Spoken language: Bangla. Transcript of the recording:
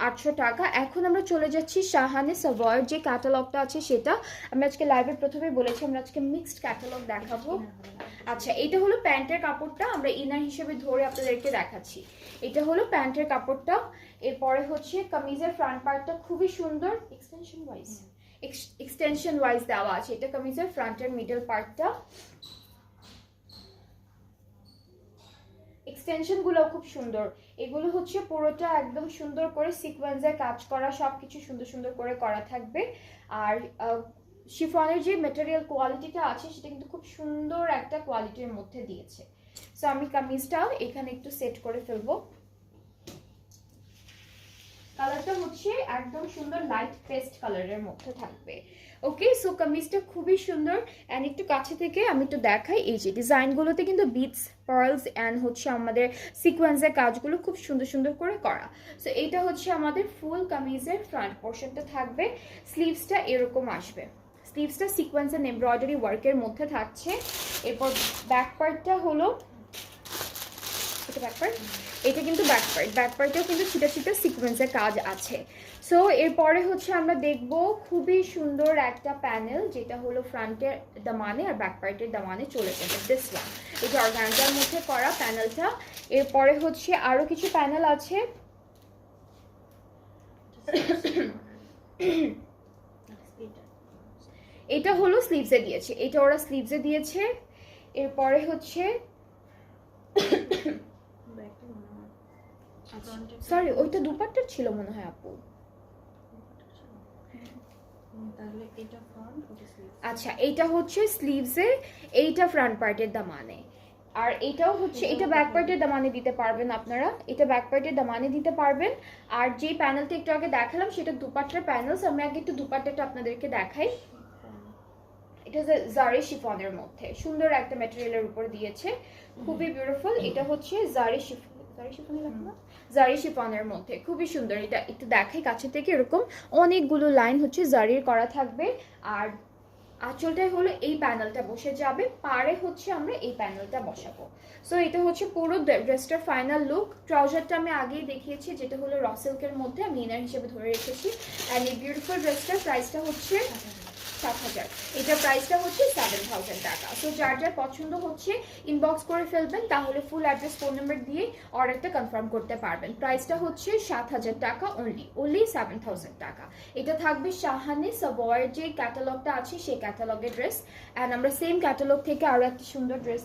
800 টাকা। এখন আমরা চলে যাচ্ছি শাহানে সাভয়ের যে ক্যাটালগটা আছে সেটা। আমি আজকে লাইভে প্রথমে বলেছি আমরা আজকে মিক্সড ক্যাটালগ দেখাবো। আচ্ছা, এটা হলো প্যান্টের কাপড়টা, আমরা ইনার হিসেবে ধরে আপনাদেরকে দেখাচ্ছি। এটা হলো প্যান্টের কাপড়টা। এরপরে হচ্ছে কামিজের ফ্রন্ট পার্টটা খুবই সুন্দর এক্সটেনশন ওয়াইজ দেওয়া আছে। এটা কামিজের ফ্রন্টের মিডল পার্টটা, এক্সটেনশন গুলো খুব সুন্দর। এগুলো হচ্ছে পুরোটা একদম সুন্দর করে সিকোয়েন্সের কাজ করা, সবকিছু সুন্দর সুন্দর করে করা থাকবে। আর শিফনের যে ম্যাটেরিয়াল কোয়ালিটিটা আছে সেটা কিন্তু খুব সুন্দর একটা কোয়ালিটির মধ্যে দিয়েছে। সো আমি কামিজটা এখানে একটু সেট করে ফেলবো। কালারটা হচ্ছে একদম সুন্দর লাইট পেস্ট কালারের মধ্যে থাকবে। ওকে, সো কামিজটা খুবই সুন্দর। অ্যান্ড একটু কাছে থেকে আমি একটু দেখাই, এই যে ডিজাইনগুলোতে কিন্তু বিটস, পার্লস অ্যান্ড হচ্ছে আমাদের সিকোয়েন্সের কাজগুলো খুব সুন্দর সুন্দর করে করা। সো এইটা হচ্ছে আমাদের ফুল কামিজের ফ্রন্ট পোর্শনটা থাকবে। স্লিভসটা এরকম আসবে, স্লিভসটা সিকোয়েন্স এন্ড এমব্রয়ডারি ওয়ার্কের মধ্যে থাকছে। এরপর ব্যাক পার্টটা হলো এটা ব্যাক পার্ট, এটা কিন্তু ব্যাক পার্ট, ব্যাক পার্টেও কিন্তু ছিটা ছিটা সিকোয়েন্সের কাজ আছে। সো এরপরে হচ্ছে আমরা দেখব খুবই সুন্দর একটা প্যানেল, যেটা হলো ফ্রন্টের দামানে আর ব্যাক পার্টের দামানে চলে যাবে। দিস ওয়ান, এটা অর্গানজার মধ্যে করা প্যানেলটা। এরপরে হচ্ছে আরো কিছু প্যানেল আছে। এটা হলো স্লিভসে দিয়েছে, এটা ওরা স্লিভসে দিয়েছে। এরপরে হচ্ছে সরি, ওইটা দুপাট্টার ছিল মনে হয় আপু। আচ্ছা, এইটা হচ্ছে স্লিভসে, এইটা ফ্রন্ট পার্টের দামানে। আর এটাও হচ্ছে, এটা ব্যাক পার্টের দামানে দিতে পারবেন আপনারা, এটা ব্যাক পার্টের দামানে দিতে পারবেন। আর যে প্যানেলটা একটু আগে দেখালাম সেটা দুপাট্টার প্যানেলস। আমি আগে একটু দুপাট্টাটা আপনাদেরকে দেখাই। এটা জারি শিফনের মধ্যে সুন্দর একটা ম্যাটেরিয়ালের উপর দিয়েছে, খুবই বিউটিফুল। এটা হচ্ছে জারি শিফনের মধ্যে খুবই সুন্দর। এটা একটু দেখাই কাছে থেকে, এরকম অনেকগুলো লাইন হচ্ছে জারির করা থাকবে। আর আঁচলটাই হলো এই প্যানেলটা বসে যাবে, পারে হচ্ছে আমরা এই প্যানেলটা বসাবো। সো এটা হচ্ছে পুরো ড্রেসটার ফাইনাল লুক। ট্রাউজারটা আমি আগেই দেখিয়েছি, যেটা হলো র সিল্কের মধ্যে, আমি ইনার হিসেবে ধরে রেখেছি। অ্যান্ড এই বিউটিফুল ড্রেসটার প্রাইসটা হচ্ছে 7,000, এটা প্রাইসটা হচ্ছে 7,000 টাকা। সো যার যার পছন্দ হচ্ছে ইনবক্স করে ফেলবেন, তাহলে ফুল অ্যাড্রেস ফোন নাম্বার দিয়ে অর্ডারটা কনফার্ম করতে পারবেন। প্রাইসটা হচ্ছে 7,000 টাকা, অনলি 7,000 টাকা। এটা থাকবে শাহানে সাভয়ের যে ক্যাটালগটা আছে সেই ক্যাটালগের ড্রেস। অ্যান্ড আমরা সেম ক্যাটালগ থেকে আরও একটা সুন্দর ড্রেস